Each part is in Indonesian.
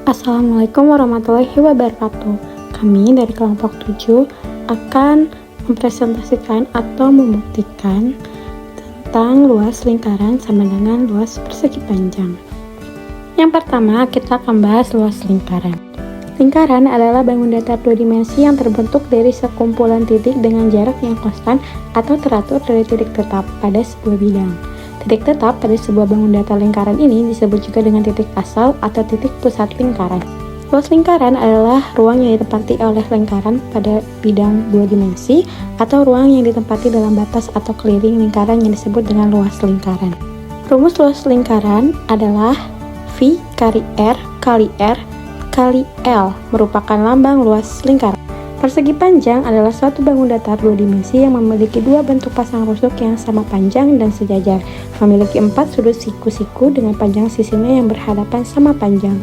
Assalamualaikum warahmatullahi wabarakatuh. Kami dari kelompok 7 akan mempresentasikan atau membuktikan tentang luas lingkaran sama dengan luas persegi panjang. Yang pertama, kita akan bahas luas lingkaran. Lingkaran adalah bangun datar dua dimensi yang terbentuk dari sekumpulan titik dengan jarak yang konstan atau teratur dari titik tetap pada sebuah bidang. Titik tetap pada sebuah bangun datar lingkaran ini disebut juga dengan titik asal atau titik pusat lingkaran. Luas lingkaran adalah ruang yang ditempati oleh lingkaran pada bidang dua dimensi atau ruang yang ditempati dalam batas atau keliling lingkaran yang disebut dengan luas lingkaran. Rumus luas lingkaran adalah V kali R kali R kali L merupakan lambang luas lingkaran. Persegi panjang adalah suatu bangun datar dua dimensi yang memiliki dua bentuk pasang rusuk yang sama panjang dan sejajar, memiliki 4 sudut siku-siku dengan panjang sisinya yang berhadapan sama panjang.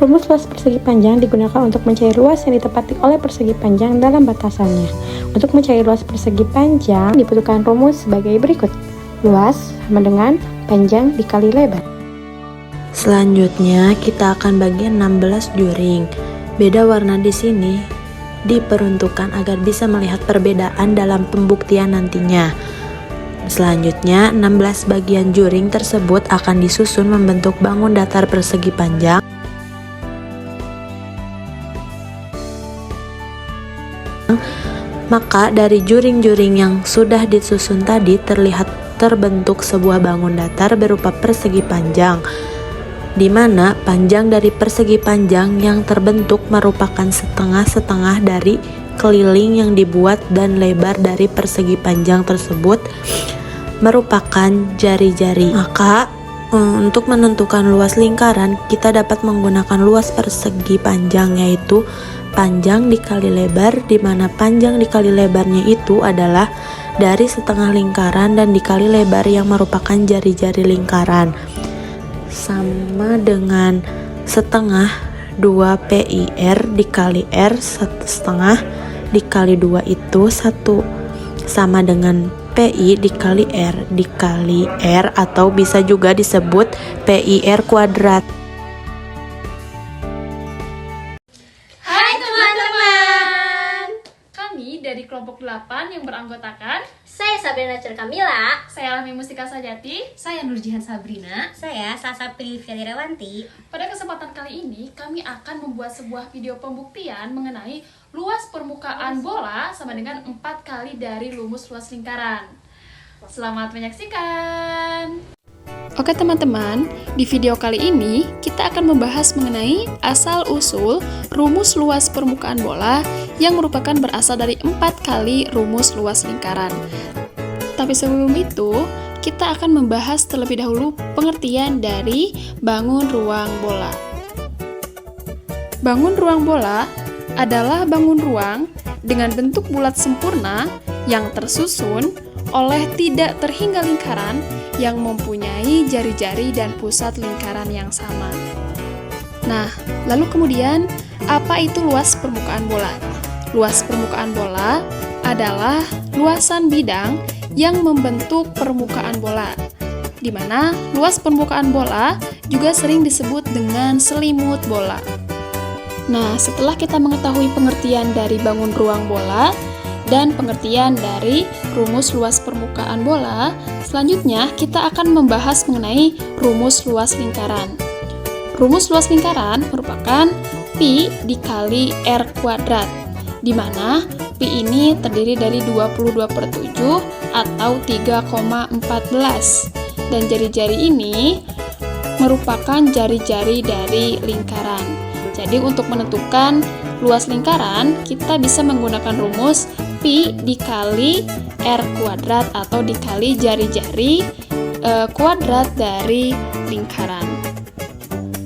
Rumus luas persegi panjang digunakan untuk mencari luas yang ditempati oleh persegi panjang dalam batasannya. Untuk mencari luas persegi panjang dibutuhkan rumus sebagai berikut. Luas sama dengan panjang dikali lebar. Selanjutnya kita akan bagi 16 juring. Beda warna di sini diperuntukkan agar bisa melihat perbedaan dalam pembuktian nantinya. Selanjutnya, 16 bagian juring tersebut akan disusun membentuk bangun datar persegi panjang. Maka dari juring-juring yang sudah disusun tadi terbentuk sebuah bangun datar berupa persegi panjang, di mana panjang dari persegi panjang yang terbentuk merupakan setengah-setengah dari keliling yang dibuat dan lebar dari persegi panjang tersebut merupakan jari-jari. Maka untuk menentukan luas lingkaran kita dapat menggunakan luas persegi panjang, yaitu panjang dikali lebar, di mana panjang dikali lebarnya itu adalah dari setengah lingkaran dan dikali lebar yang merupakan jari-jari lingkaran, sama dengan setengah 2 PIR dikali R setengah dikali 2 itu 1 sama dengan PI dikali R dikali R, atau bisa juga disebut PIR kuadrat. Hai teman-teman, kami dari kelompok 8 yang beranggotakan Saya Sabrina Camila. saya Alami Mustika Sajati. Saya Nurjihan Sabrina. Saya Sasa Prilivia Irawanti. Pada kesempatan kali ini kami akan membuat sebuah video pembuktian mengenai luas permukaan bola sama dengan 4 kali dari rumus luas lingkaran. Selamat menyaksikan. Oke teman-teman, di video kali ini kita akan membahas mengenai asal-usul rumus luas permukaan bola yang merupakan berasal dari 4 kali rumus luas lingkaran. Tapi sebelum itu, kita akan membahas terlebih dahulu pengertian dari bangun ruang bola. Bangun ruang bola adalah bangun ruang dengan bentuk bulat sempurna yang tersusun oleh tidak terhingga lingkaran yang mempunyai jari-jari dan pusat lingkaran yang sama. Nah, lalu kemudian apa itu luas permukaan bola? Luas permukaan bola adalah luasan bidang yang membentuk permukaan bola, di mana luas permukaan bola juga sering disebut dengan selimut bola. Nah, setelah kita mengetahui pengertian dari bangun ruang bola dan pengertian dari rumus luas permukaan bola, selanjutnya kita akan membahas mengenai rumus luas lingkaran. Rumus luas lingkaran merupakan Pi dikali R kuadrat, di mana Pi ini terdiri dari 22/7 atau 3,14, dan jari-jari ini merupakan jari-jari dari lingkaran. Jadi untuk menentukan luas lingkaran, kita bisa menggunakan rumus Pi dikali R kuadrat atau dikali jari-jari kuadrat dari lingkaran.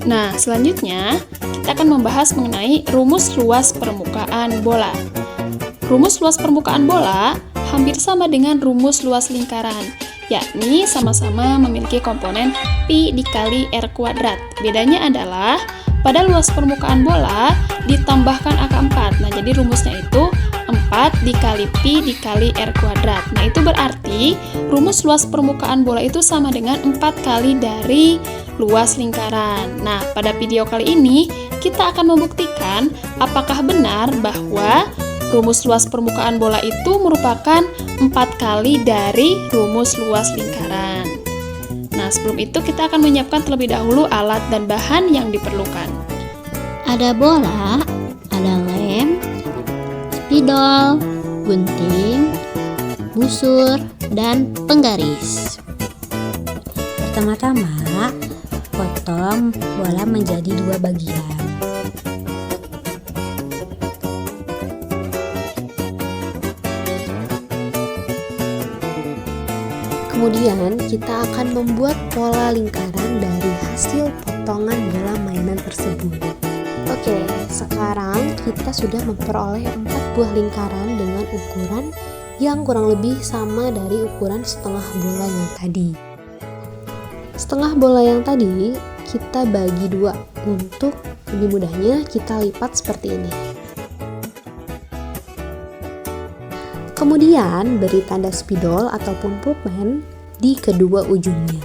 Nah, selanjutnya kita akan membahas mengenai rumus luas permukaan bola. Rumus luas permukaan bola hampir sama dengan rumus luas lingkaran, yakni sama-sama memiliki komponen Pi dikali R kuadrat. Bedanya adalah pada luas permukaan bola ditambahkan angka 4. Nah, jadi rumusnya itu 4 dikali Pi dikali R kuadrat. Nah, itu berarti rumus luas permukaan bola itu sama dengan 4 kali dari luas lingkaran. Nah, pada video kali ini kita akan membuktikan apakah benar bahwa rumus luas permukaan bola itu merupakan 4 kali dari rumus luas lingkaran. Nah, sebelum itu kita akan menyiapkan terlebih dahulu alat dan bahan yang diperlukan. Ada bola, ada lem, spidol, gunting, busur, dan penggaris. Pertama-tama, potong bola menjadi 2 bagian. Kemudian kita akan membuat pola lingkaran dari hasil potongan bola mainan tersebut. Oke, sekarang kita sudah memperoleh 4 buah lingkaran dengan ukuran yang kurang lebih sama dari ukuran setengah bola yang tadi. Setengah bola yang tadi kita bagi 2. Untuk lebih mudahnya kita lipat seperti ini. Kemudian beri tanda spidol ataupun pulpen di kedua ujungnya.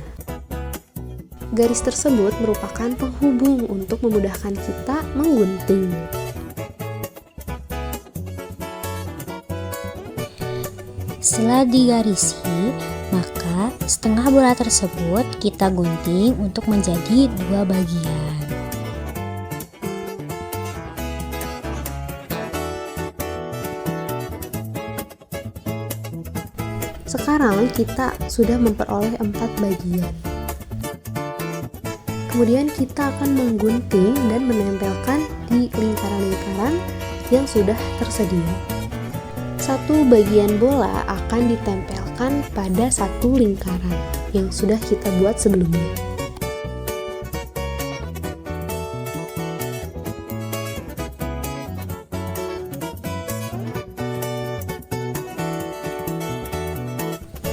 Garis tersebut merupakan penghubung untuk memudahkan kita menggunting. Setelah digarisi, maka setengah bola tersebut kita gunting untuk menjadi 2 bagian. Sekarang kita sudah memperoleh 4 bagian. Kemudian kita akan menggunting dan menempelkan di lingkaran-lingkaran yang sudah tersedia. Satu bagian bola akan ditempelkan pada satu lingkaran yang sudah kita buat sebelumnya.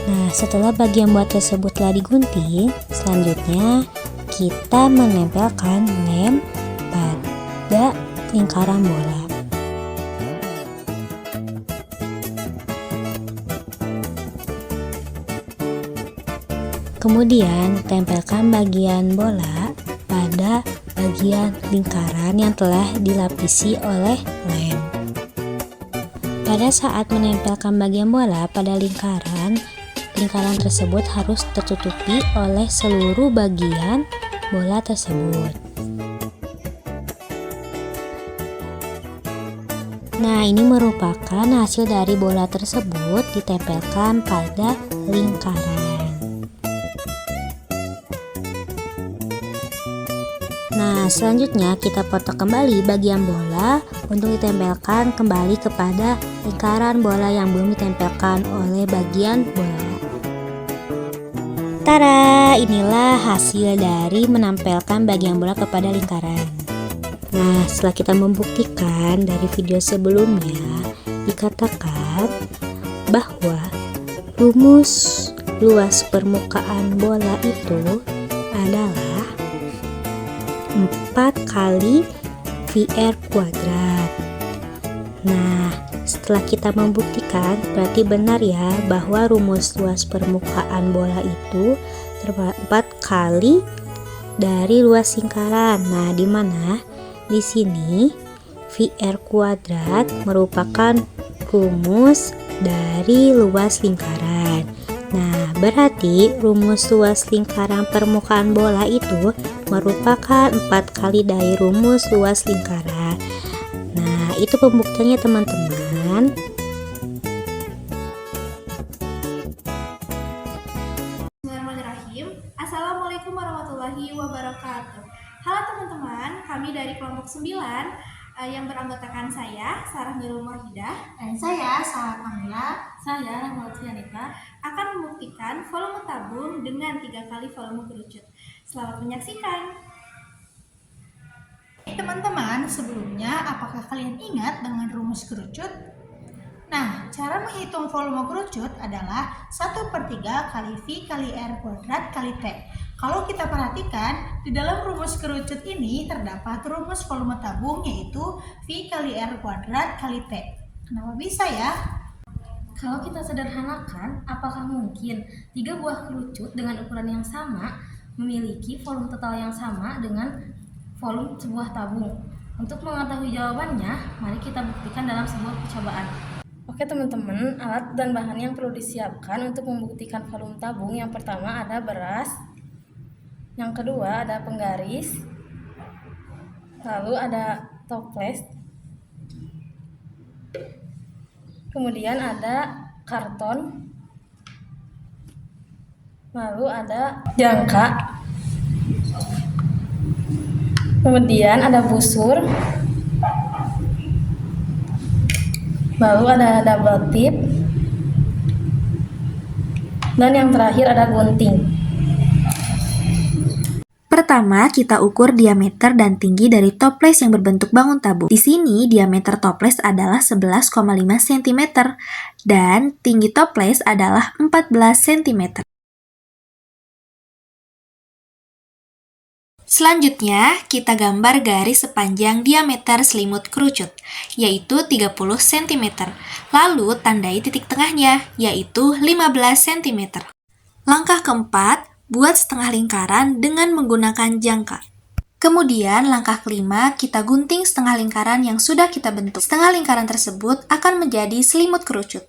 Nah, setelah bagian bola tersebut telah digunting, selanjutnya kita menempelkan lem pada lingkaran bola. Kemudian tempelkan bagian bola pada bagian lingkaran yang telah dilapisi oleh lem. Pada saat menempelkan bagian bola pada lingkaran tersebut harus tertutupi oleh seluruh bagian bola tersebut. Nah, ini merupakan hasil dari bola tersebut ditempelkan pada lingkaran. Nah, selanjutnya kita potong kembali bagian bola untuk ditempelkan kembali kepada lingkaran bola yang belum ditempelkan oleh bagian bola. Tada, inilah hasil dari menempelkan bagian bola kepada lingkaran. Nah, setelah kita membuktikan dari video sebelumnya, dikatakan bahwa rumus luas permukaan bola itu adalah 4 kali VR kuadrat. Nah, setelah kita membuktikan, berarti benar ya bahwa rumus luas permukaan bola itu 4 kali dari luas lingkaran. Nah, di mana di sini VR kuadrat merupakan rumus dari luas lingkaran. Nah, berarti rumus luas lingkaran permukaan bola itu merupakan 4 kali dari rumus luas lingkaran. Nah, itu pembuktiannya teman-teman. Bismillahirrahmanirrahim. Assalamualaikum warahmatullahi wabarakatuh. Halo teman-teman, kami dari kelompok 9 yang beranggotakan saya, Sarah Nurul Mahidah, Dan saya, Sarah Kamila. saya Rahmawati Yanita, akan membuktikan volume tabung dengan 3 kali volume kerucut. Selamat menyaksikan. Teman-teman, sebelumnya apakah kalian ingat dengan rumus kerucut? Nah, cara menghitung volume kerucut adalah 1/3 kali V kali R kuadrat kali T. Kalau kita perhatikan, di dalam rumus kerucut ini terdapat rumus volume tabung yaitu V kali R kuadrat kali T. Kenapa bisa ya? Kalau kita sederhanakan, apakah mungkin 3 buah kerucut dengan ukuran yang sama memiliki volume total yang sama dengan volume sebuah tabung? Untuk mengetahui jawabannya, mari kita buktikan dalam sebuah percobaan. Oke teman-teman, alat dan bahan yang perlu disiapkan untuk membuktikan volume tabung. Yang pertama ada beras, yang kedua ada penggaris, lalu ada toples, kemudian ada karton, lalu ada jangka, kemudian ada busur, lalu ada double tip, dan yang terakhir ada gunting. Pertama, kita ukur diameter dan tinggi dari toples yang berbentuk bangun tabung. Di sini, diameter toples adalah 11,5 cm dan tinggi toples adalah 14 cm. Selanjutnya, kita gambar garis sepanjang diameter selimut kerucut, yaitu 30 cm. Lalu, tandai titik tengahnya, yaitu 15 cm. Langkah keempat, buat setengah lingkaran dengan menggunakan jangka. Kemudian langkah kelima, kita gunting setengah lingkaran yang sudah kita bentuk. Setengah lingkaran tersebut akan menjadi selimut kerucut.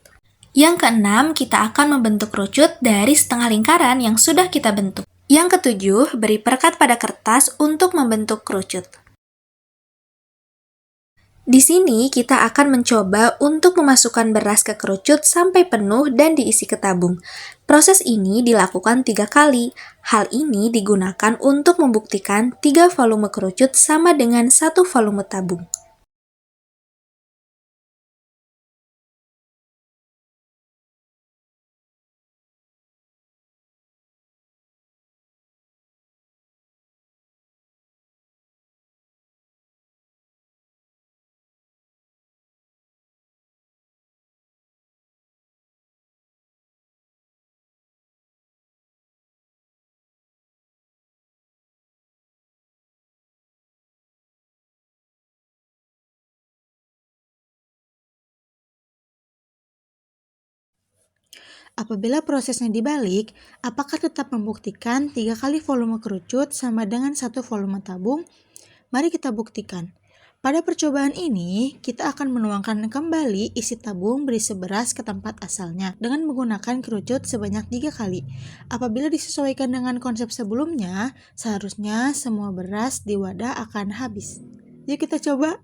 Yang keenam, kita akan membentuk kerucut dari setengah lingkaran yang sudah kita bentuk. Yang ketujuh, beri perekat pada kertas untuk membentuk kerucut. Di sini kita akan mencoba untuk memasukkan beras ke kerucut sampai penuh dan diisi ke tabung. Proses ini dilakukan 3 kali. Hal ini digunakan untuk membuktikan 3 volume kerucut sama dengan 1 volume tabung. Apabila prosesnya dibalik, apakah tetap membuktikan 3 kali volume kerucut sama dengan 1 volume tabung? Mari kita buktikan. Pada percobaan ini, kita akan menuangkan kembali isi tabung berisi beras ke tempat asalnya dengan menggunakan kerucut sebanyak 3 kali. Apabila disesuaikan dengan konsep sebelumnya, seharusnya semua beras di wadah akan habis. Yuk kita coba.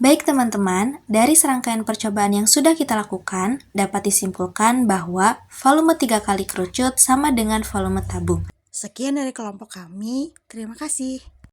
Baik teman-teman, dari serangkaian percobaan yang sudah kita lakukan, dapat disimpulkan bahwa volume 3 kali kerucut sama dengan volume tabung. Sekian dari kelompok kami, terima kasih.